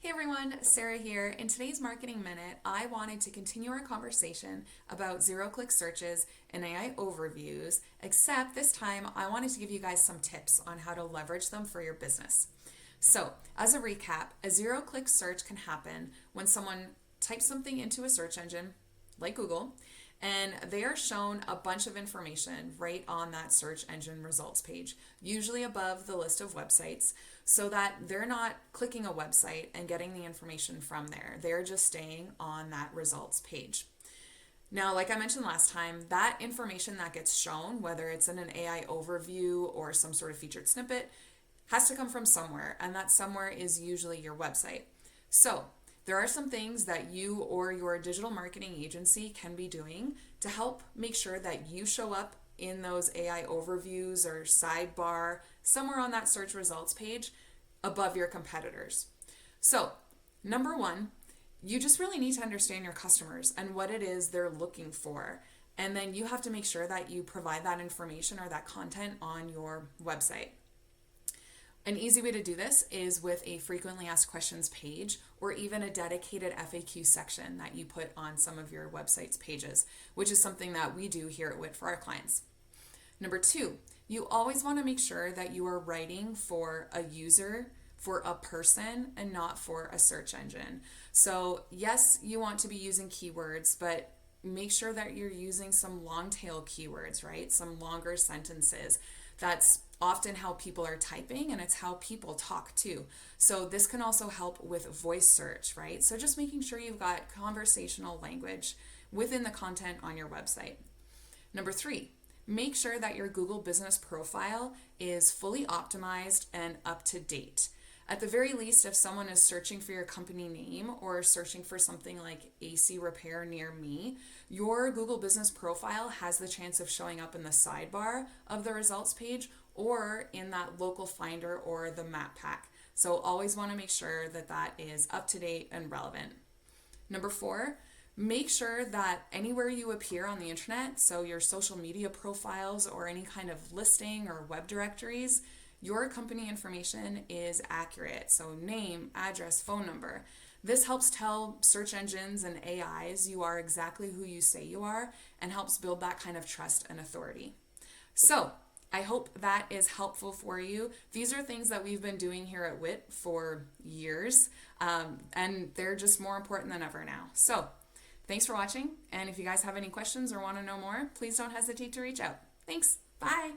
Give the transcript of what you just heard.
Hey everyone, Sarah here. In today's Marketing Minute, I wanted to continue our conversation about zero-click searches and AI overviews, except this time I wanted to give you guys some tips on how to leverage them for your business. So, as a recap, a zero-click search can happen when someone types something into a search engine, like Google, and they are shown a bunch of information right on that search engine results page, usually above the list of websites, so that they're not clicking a website and getting the information from there. They're just staying on that results page. Now, like I mentioned last time, that information that gets shown, whether it's in an AI overview or some sort of featured snippet, has to come from somewhere, and that somewhere is usually your website. So, there are some things that you or your digital marketing agency can be doing to help make sure that you show up in those AI overviews or sidebar somewhere on that search results page above your competitors. So, number one, you just really need to understand your customers and what it is they're looking for. And then you have to make sure that you provide that information or that content on your website. An easy way to do this is with a frequently asked questions page or even a dedicated FAQ section that you put on some of your website's pages, which is something that we do here at WIT for our clients. Number two, you always want to make sure that you are writing for a user, for a person, and not for a search engine. So yes, you want to be using keywords, but make sure that you're using some long tail keywords, right? Some longer sentences. That's often how people are typing, and it's how people talk too. So this can also help with voice search, right? So just making sure you've got conversational language within the content on your website. Number three, make sure that your Google business profile is fully optimized and up to date. At the very least, if someone is searching for your company name or searching for something like AC repair near me, your Google business profile has the chance of showing up in the sidebar of the results page or in that local finder or the map pack. So always want to make sure that that is up to date and relevant. Number four, make sure that anywhere you appear on the internet, so your social media profiles or any kind of listing or web directories, your company information is accurate. So name, address, phone number. This helps tell search engines and AIs you are exactly who you say you are and helps build that kind of trust and authority. So I hope that is helpful for you. These are things that we've been doing here at WIT for years, and they're just more important than ever now. So thanks for watching, and if you guys have any questions or want to know more, please don't hesitate to reach out. Thanks. Bye.